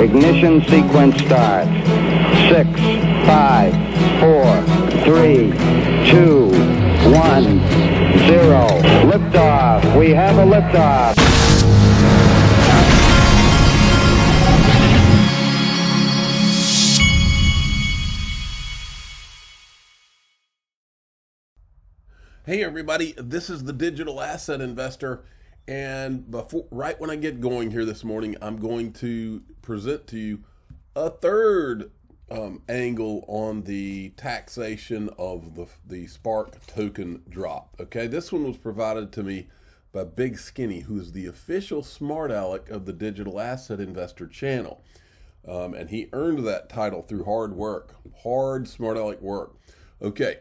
Ignition sequence starts. 6, 5, 4, 3, 2, 1, 0. Liftoff. We have a liftoff. Hey everybody, this is the Digital Asset Investor, and right when I get going here this morning, I'm going to present to you a third angle on the taxation of the Spark token drop. Okay, this one was provided to me by Big Skinny, who is the official smart aleck of the Digital Asset Investor channel, and he earned that title through hard work, hard smart aleck work. Okay.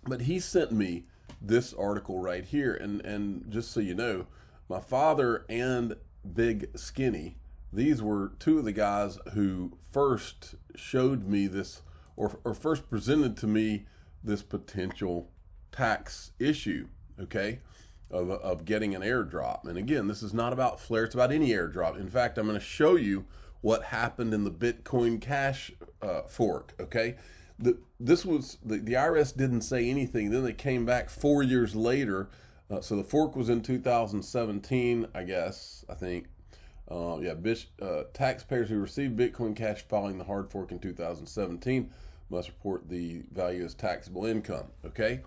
But he sent me this article right here, and just so you know, my father and Big Skinny, these were two of the guys who first showed me this, or first presented to me this potential tax issue, okay, of getting an airdrop. And again, this is not about Flare, it's about any airdrop. In fact, I'm going to show you what happened in the Bitcoin Cash fork, okay? The IRS didn't say anything. Then they came back 4 years later. So the fork was in 2017, I think. Taxpayers who received Bitcoin Cash following the hard fork in 2017 must report the value as taxable income. Okay,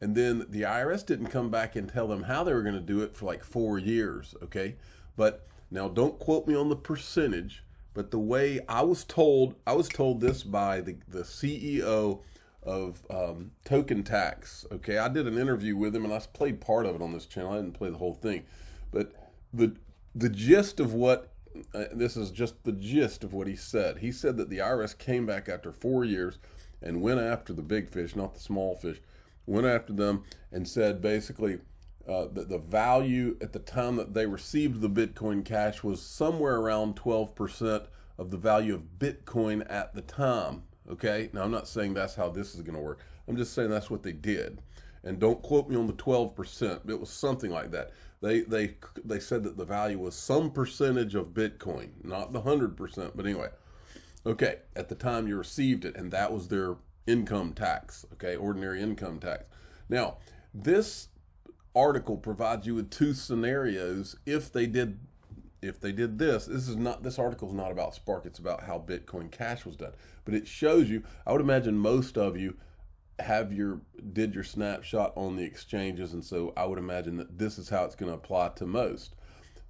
and then the IRS didn't come back and tell them how they were going to do it for like 4 years. Okay, but now don't quote me on the percentage. But the way I was told this by the CEO of Token Tax. Okay, I did an interview with him, and I played part of it on this channel. I didn't play the whole thing, but the gist of what this is just the gist of what he said. He said that the IRS came back after 4 years and went after the big fish, not the small fish. Went after them and said basically that the value at the time that they received the Bitcoin Cash was somewhere around 12% of the value of Bitcoin at the time. Okay, now I'm not saying that's how this is going to work. I'm just saying that's what they did. And don't quote me on the 12%. It was something like that. They said that the value was some percentage of Bitcoin, not the 100%. But anyway, okay, at the time you received it, and that was their income tax. Okay, ordinary income tax. Now this article provides you with two scenarios if they did this article is not about Spark, it's about how Bitcoin Cash was done, but it shows you, I would imagine most of you did your snapshot on the exchanges, and so I would imagine that this is how it's going to apply to most.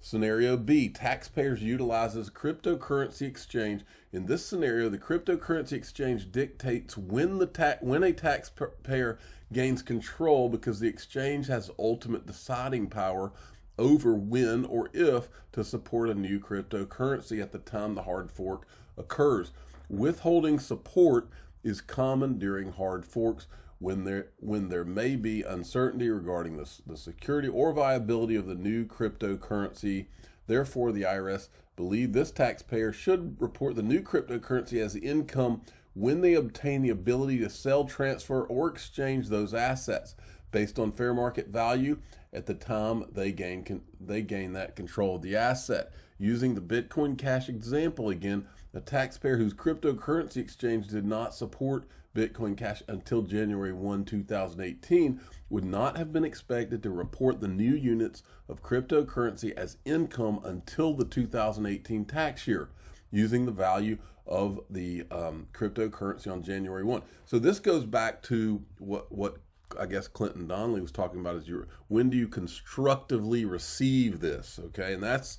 Scenario B, taxpayers utilizes cryptocurrency exchange. In this scenario, the cryptocurrency exchange dictates when a taxpayer gains control, because the exchange has ultimate deciding power over when or if to support a new cryptocurrency at the time the hard fork occurs. Withholding support is common during hard forks when there may be uncertainty regarding the security or viability of the new cryptocurrency. Therefore, the IRS believe this taxpayer should report the new cryptocurrency as income when they obtain the ability to sell, transfer, or exchange those assets based on fair market value at the time they gain that control of the asset. Using the Bitcoin Cash example again, a taxpayer whose cryptocurrency exchange did not support Bitcoin Cash until January 1, 2018 would not have been expected to report the new units of cryptocurrency as income until the 2018 tax year, using the value of the cryptocurrency on January 1. So this goes back to what I guess Clinton Donnelly was talking about, is when do you constructively receive this? Okay, and that's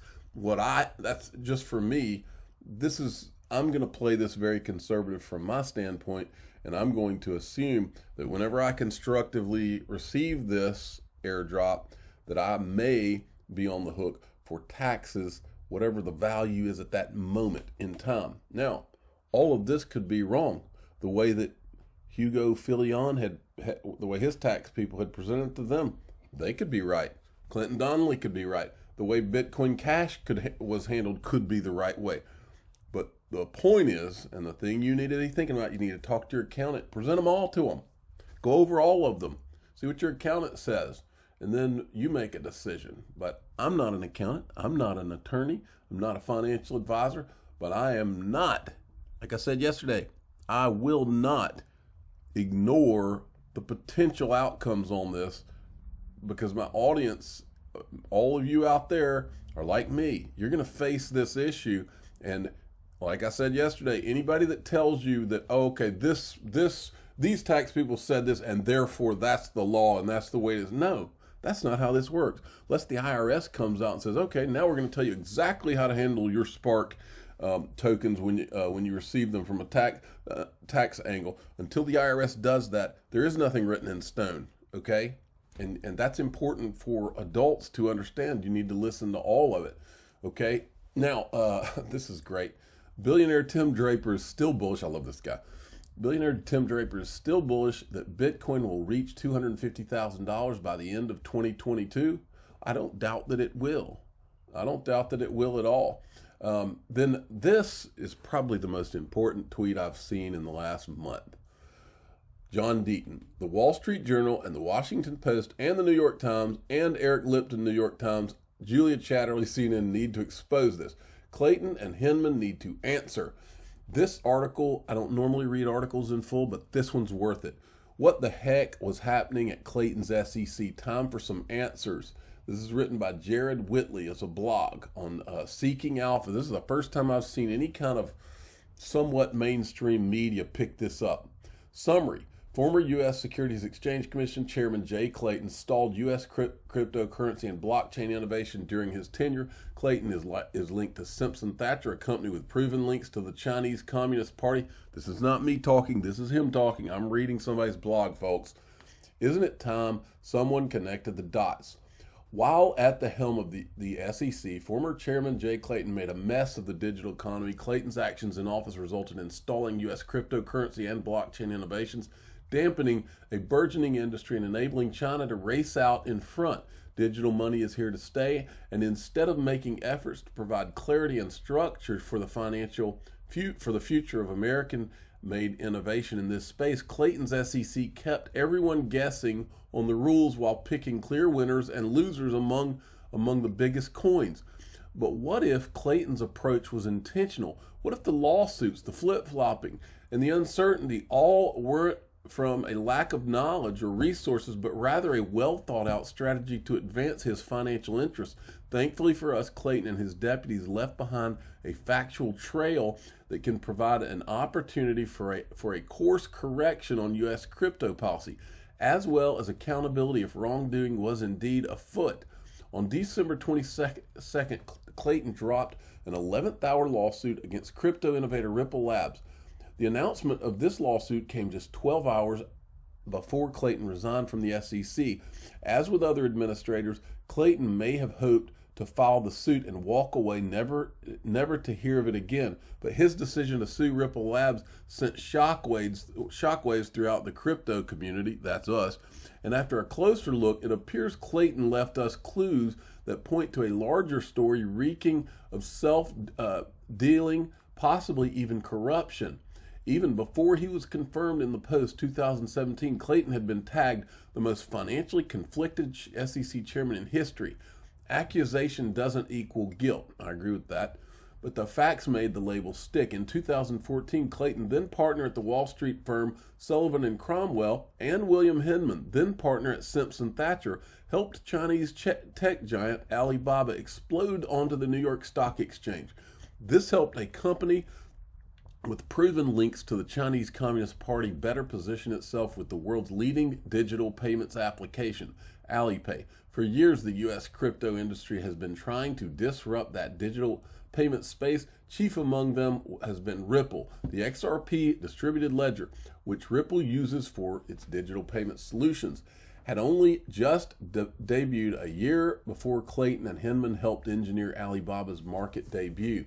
just for me. I'm going to play this very conservative from my standpoint, and I'm going to assume that whenever I constructively receive this airdrop, that I may be on the hook for taxes, whatever the value is at that moment in time. Now, all of this could be wrong. The way that Hugo Filion the way his tax people had presented to them, they could be right. Clinton Donnelly could be right. The way Bitcoin Cash was handled could be the right way. But the point is, and the thing you need to be thinking about, you need to talk to your accountant, present them all to them, go over all of them, see what your accountant says, and then you make a decision. But I'm not an accountant, I'm not an attorney, I'm not a financial advisor. But I am not, like I said yesterday, I will not ignore the potential outcomes on this, because my audience, all of you out there, are like me. You're going to face this issue. And like I said yesterday, anybody that tells you that, oh, okay, these tax people said this and therefore that's the law and that's the way it is. No, that's not how this works. Unless the IRS comes out and says, okay, now we're going to tell you exactly how to handle your Spark tokens when you receive them from a tax angle. Until the IRS does that, there is nothing written in stone, okay? And that's important for adults to understand. You need to listen to all of it, okay? Now, this is great. Billionaire Tim Draper is still bullish. I love this guy. Billionaire Tim Draper is still bullish that Bitcoin will reach $250,000 by the end of 2022. I don't doubt that it will. I don't doubt that it will at all. Then this is probably the most important tweet I've seen in the last month. John Deaton, the Wall Street Journal and the Washington Post and the New York Times and Eric Lipton, New York Times, Julia Chatterley, CNN, need to expose this. Clayton and Hinman need to answer. This article, I don't normally read articles in full, but this one's worth it. What the heck was happening at Clayton's SEC? Time for some answers. This is written by Jared Whitley as a blog on Seeking Alpha. This is the first time I've seen any kind of somewhat mainstream media pick this up. Summary. Former U.S. Securities Exchange Commission Chairman Jay Clayton stalled U.S. cryptocurrency and blockchain innovation during his tenure. Clayton is linked to Simpson Thacher, a company with proven links to the Chinese Communist Party. This is not me talking. This is him talking. I'm reading somebody's blog, folks. Isn't it time someone connected the dots? While at the helm of the SEC, former Chairman Jay Clayton made a mess of the digital economy. Clayton's actions in office resulted in stalling U.S. cryptocurrency and blockchain innovations, dampening a burgeoning industry and enabling China to race out in front. Digital money is here to stay, and instead of making efforts to provide clarity and structure for the future of American-made innovation in this space, Clayton's SEC kept everyone guessing on the rules while picking clear winners and losers among the biggest coins. But what if Clayton's approach was intentional? What if the lawsuits, the flip-flopping, and the uncertainty all weren't from a lack of knowledge or resources, but rather a well-thought-out strategy to advance his financial interests? Thankfully for us, Clayton and his deputies left behind a factual trail that can provide an opportunity for a course correction on U.S. crypto policy, as well as accountability if wrongdoing was indeed afoot. On December 22nd, Clayton dropped an 11th hour lawsuit against crypto innovator Ripple Labs. The announcement of this lawsuit came just 12 hours before Clayton resigned from the SEC. As with other administrators, Clayton may have hoped to file the suit and walk away, never to hear of it again. But his decision to sue Ripple Labs sent shockwaves throughout the crypto community, that's us. And after a closer look, it appears Clayton left us clues that point to a larger story reeking of self-dealing, possibly even corruption. Even before he was confirmed in the Post 2017, Clayton had been tagged the most financially conflicted SEC chairman in history. Accusation doesn't equal guilt. I agree with that. But the facts made the label stick. In 2014, Clayton, then partner at the Wall Street firm Sullivan and Cromwell, and William Hinman, then partner at Simpson Thacher, helped Chinese tech giant Alibaba explode onto the New York Stock Exchange. This helped a company with proven links to the Chinese Communist Party better position itself with the world's leading digital payments application, Alipay. For years, the U.S. crypto industry has been trying to disrupt that digital payment space. Chief among them has been Ripple, the XRP distributed ledger, which Ripple uses for its digital payment solutions, had only just debuted a year before Clayton and Hinman helped engineer Alibaba's market debut.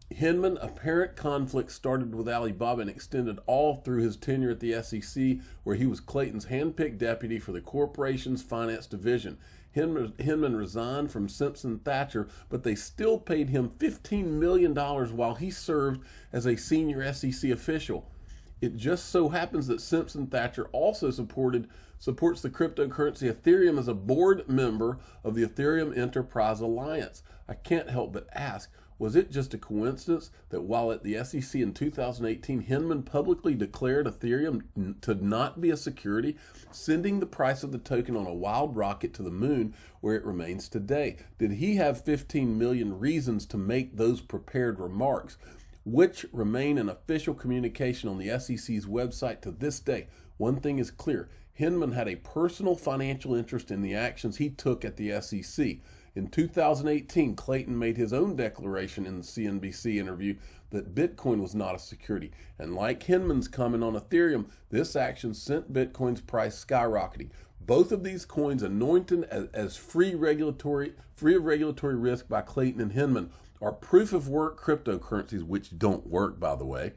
Hinman, apparent conflict started with Alibaba and extended all through his tenure at the SEC, where he was Clayton's handpicked deputy for the corporation's finance division. Hinman resigned from Simpson Thacher, but they still paid him $15 million while he served as a senior SEC official. It just so happens that Simpson Thacher also supports the cryptocurrency Ethereum as a board member of the Ethereum Enterprise Alliance. I can't help but ask, Was it just a coincidence that while at the SEC in 2018, Hinman publicly declared Ethereum to not be a security, sending the price of the token on a wild rocket to the moon where it remains today? Did he have 15 million reasons to make those prepared remarks, which remain in official communication on the SEC's website to this day? One thing is clear. Hinman had a personal financial interest in the actions he took at the SEC. In 2018, Clayton made his own declaration in the CNBC interview that Bitcoin was not a security. And like Hinman's comment on Ethereum, this action sent Bitcoin's price skyrocketing. Both of these coins, anointed as free of regulatory risk by Clayton and Hinman, are proof of work cryptocurrencies, which don't work, by the way.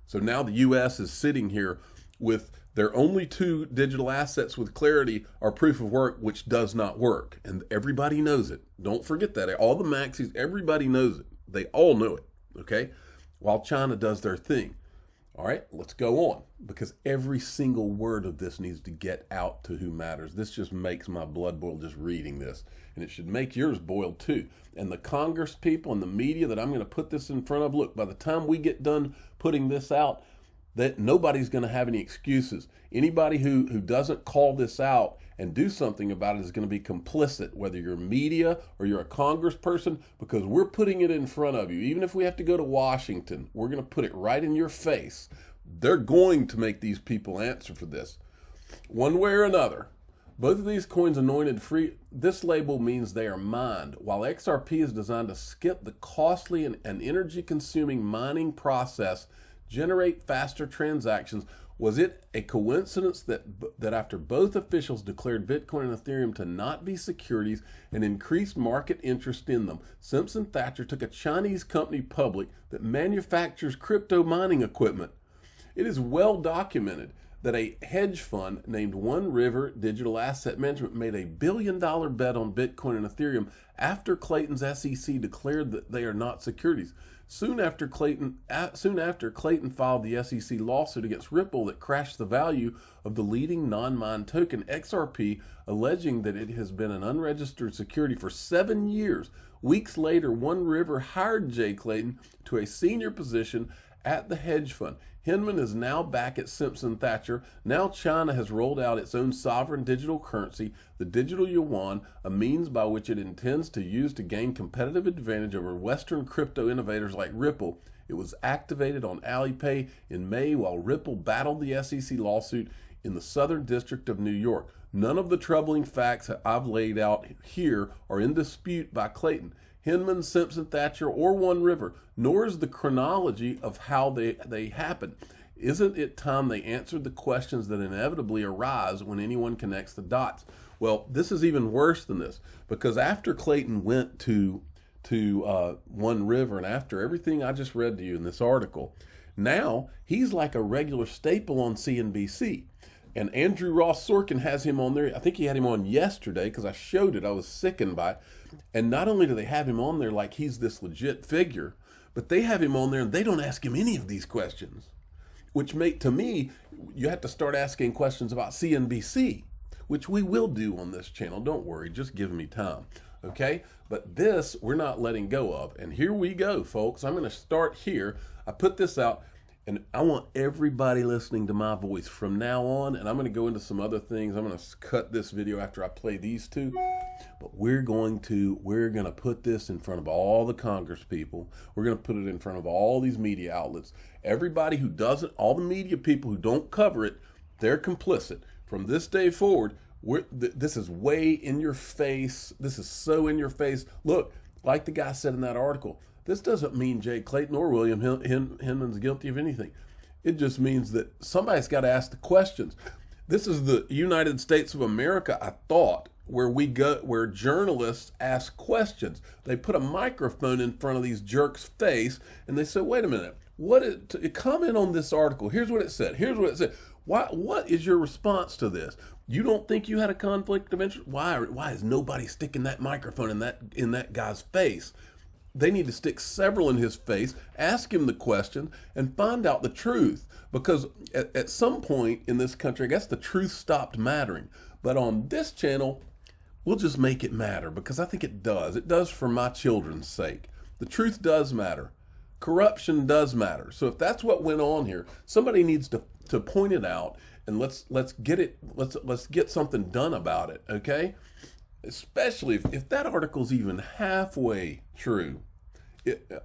So now the U.S. is sitting here with their only two digital assets with clarity are proof of work, which does not work. And everybody knows it. Don't forget that. All the maxis, everybody knows it. They all know it, okay? While China does their thing. All right, let's go on, because every single word of this needs to get out to who matters. This just makes my blood boil just reading this, and it should make yours boil too. And the Congress people and the media that I'm going to put this in front of, look, by the time we get done putting this out, that nobody's going to have any excuses. Anybody who doesn't call this out and do something about it is going to be complicit, whether you're media or you're a congressperson, because we're putting it in front of you. Even if we have to go to Washington, we're going to put it right in your face. They're going to make these people answer for this, one way or another. Both of these coins anointed free. This label means they are mined, while XRP is designed to skip the costly and energy-consuming mining process, generate faster transactions. Was it a coincidence that after both officials declared Bitcoin and Ethereum to not be securities and increased market interest in them, Simpson Thacher took a Chinese company public that manufactures crypto mining equipment? It is well documented that a hedge fund named One River Digital Asset Management made a $1 billion bet on Bitcoin and Ethereum after Clayton's SEC declared that they are not securities. Soon after Clayton filed the SEC lawsuit against Ripple that crashed the value of the leading non-mined token XRP, alleging that it has been an unregistered security for 7 years. Weeks later, One River hired Jay Clayton to a senior position at the hedge fund. Hinman is now back at Simpson Thacher. Now China has rolled out its own sovereign digital currency, the digital yuan, a means by which it intends to use to gain competitive advantage over Western crypto innovators like Ripple. It was activated on Alipay in May while Ripple battled the SEC lawsuit in the Southern District of New York. None of the troubling facts that I've laid out here are in dispute by Clayton, Hinman, Simpson Thacher, or One River, nor is the chronology of how they happened. Isn't it time they answered the questions that inevitably arise when anyone connects the dots? Well, this is even worse than this, because after Clayton went to One River and after everything I just read to you in this article, now he's like a regular staple on CNBC. And Andrew Ross Sorkin has him on there. I think he had him on yesterday because I showed it. I was sickened by it. And not only do they have him on there like he's this legit figure, but they have him on there and they don't ask him any of these questions, which to me, you have to start asking questions about CNBC, which we will do on this channel. Don't worry, just give me time, okay? But this, we're not letting go of. And here we go, folks. I'm going to start here. I put this out. And I want everybody listening to my voice from now on, and I'm going to go into some other things. I'm going to cut this video after I play these two, but we're going to put this in front of all the Congress people. We're going to put it in front of all these media outlets. Everybody who doesn't, all the media people who don't cover it, they're complicit. From this day forward, this is way in your face. This is so in your face. Look, like the guy said in that article, this doesn't mean Jay Clayton or William Hinman's guilty of anything. It just means that somebody's got to ask the questions. This is the United States of America, I thought, where journalists ask questions. They put a microphone in front of these jerks' face and they say, wait a minute, comment on this article. Here's what it said. Here's what it said. What is your response to this? You don't think you had a conflict of interest? Why is nobody sticking that microphone in that guy's face? They need to stick several in his face, ask him the question, and find out the truth. Because at some point in this country, I guess the truth stopped mattering. But on this channel, we'll just make it matter because I think it does. It does for my children's sake. The truth does matter. Corruption does matter. So if that's what went on here, somebody needs to point it out, and let's get something done about it, okay? Especially if that article's even halfway true.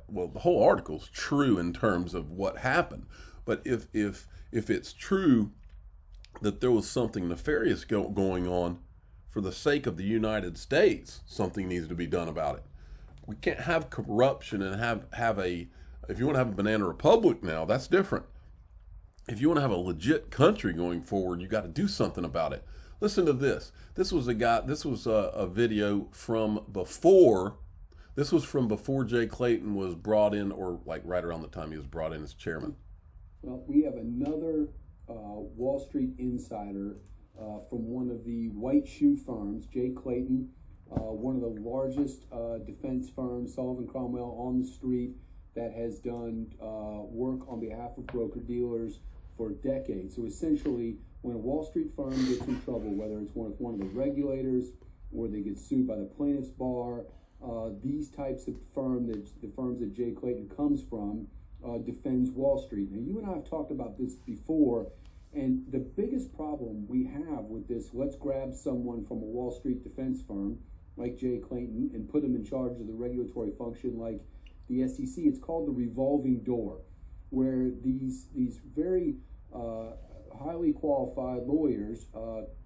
Well, the whole article's true in terms of what happened, but if it's true that there was something nefarious going on for the sake of the United States, something needs to be done about it. We can't have corruption and have a, if you want to have a banana republic now, that's different. If you want to have a legit country going forward, you got to do something about it. Listen to this. This was a video from before. This was from before Jay Clayton was brought in, or like right around the time he was brought in as chairman. Well, we have another Wall Street insider from one of the white shoe firms, Jay Clayton, one of the largest defense firms, Sullivan Cromwell on the street, that has done work on behalf of broker-dealers for decades. So essentially, when a Wall Street firm gets in trouble, whether it's with one of the regulators or they get sued by the plaintiff's bar, these types of the firms that Jay Clayton comes from, defends Wall Street. Now, you and I have talked about this before, and the biggest problem we have with this, let's grab someone from a Wall Street defense firm like Jay Clayton and put them in charge of the regulatory function like the SEC. It's called the revolving door, where these very highly qualified lawyers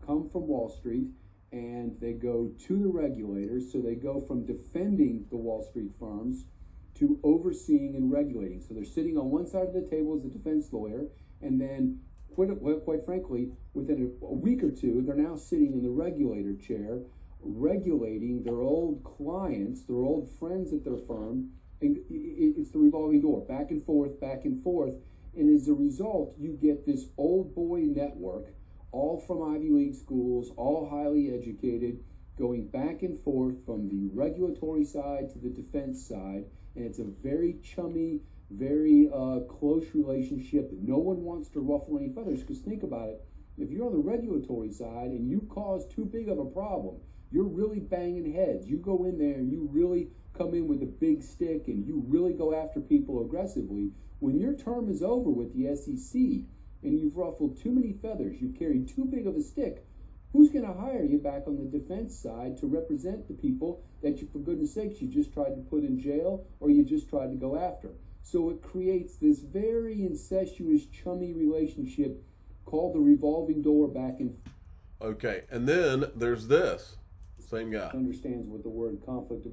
come from Wall Street and they go to the regulators. So they go from defending the Wall Street firms to overseeing and regulating. So they're sitting on one side of the table as a defense lawyer, and then quite frankly, within a week or two, they're now sitting in the regulator chair, regulating their old clients, their old friends at their firm. And it's the revolving door, back and forth, back and forth. And as a result, you get this old boy network, all from Ivy League schools, all highly educated, going back and forth from the regulatory side to the defense side. And it's a very chummy, very close relationship. No one wants to ruffle any feathers, because think about it. If you're on the regulatory side and you cause too big of a problem, you're really banging heads. You go in there and you really come in with a big stick and you really go after people aggressively. When your term is over with the SEC and you've ruffled too many feathers, you've carried too big of a stick, who's going to hire you back on the defense side to represent the people that you, for goodness sakes, you just tried to put in jail or you just tried to go after? So it creates this very incestuous, chummy relationship called the revolving door back and forth. Okay, and then there's this. Same guy. Understands what the words conflict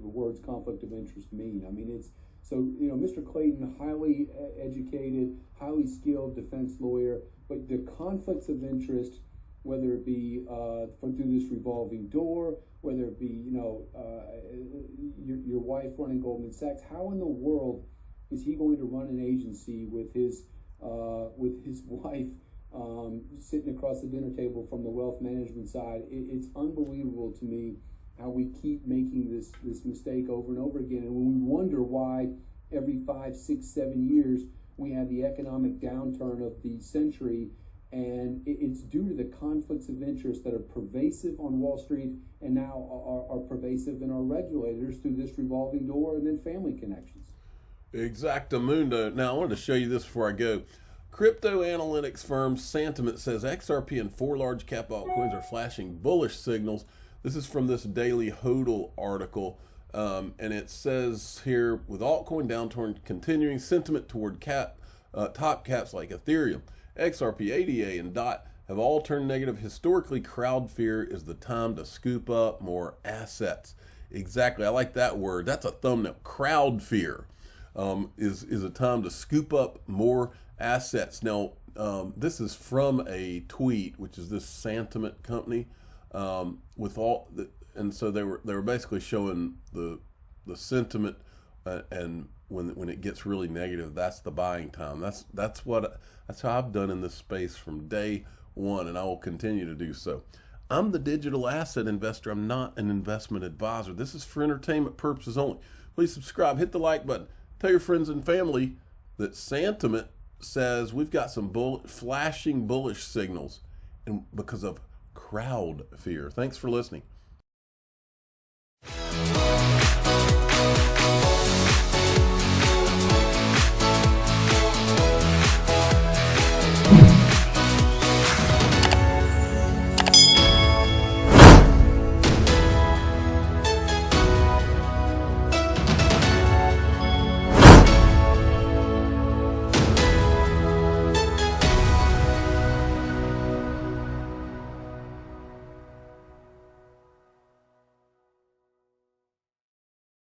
of interest mean. I mean, it's so, you know, Mr. Clayton, highly educated, highly skilled defense lawyer, but the conflicts of interest, whether it be through this revolving door, whether it be, you know, your wife running Goldman Sachs, how in the world is he going to run an agency with his wife sitting across the dinner table from the wealth management side? It's unbelievable to me how we keep making this mistake over and over again. And when we wonder why every 5, 6, 7 years we have the economic downturn of the century, and it's due to the conflicts of interest that are pervasive on Wall Street and now are pervasive in our regulators through this revolving door and then family connections. Exactamundo. Now, I wanted to show you this before I go. Crypto analytics firm Sentiment says XRP and 4 large cap altcoins are flashing bullish signals. This is from this Daily Hodl article, and it says here, with altcoin downturn continuing, sentiment toward top caps like Ethereum, XRP, ADA, and DOT have all turned negative. Historically, crowd fear is the time to scoop up more assets. Exactly, I like that word. That's a thumbnail. Crowd fear is a time to scoop up more assets. Now, this is from a tweet, which is this Sentiment company, with all the, and so they were basically showing the sentiment, and when it gets really negative, that's the buying time. That's how I've done in this space from day one, and I will continue to do so. I'm the digital asset investor. I'm not an investment advisor. This is for entertainment purposes only. Please subscribe, hit the like button, tell your friends and family that Sentiment says we've got some flashing bullish signals, and because of crowd fear. Thanks for listening.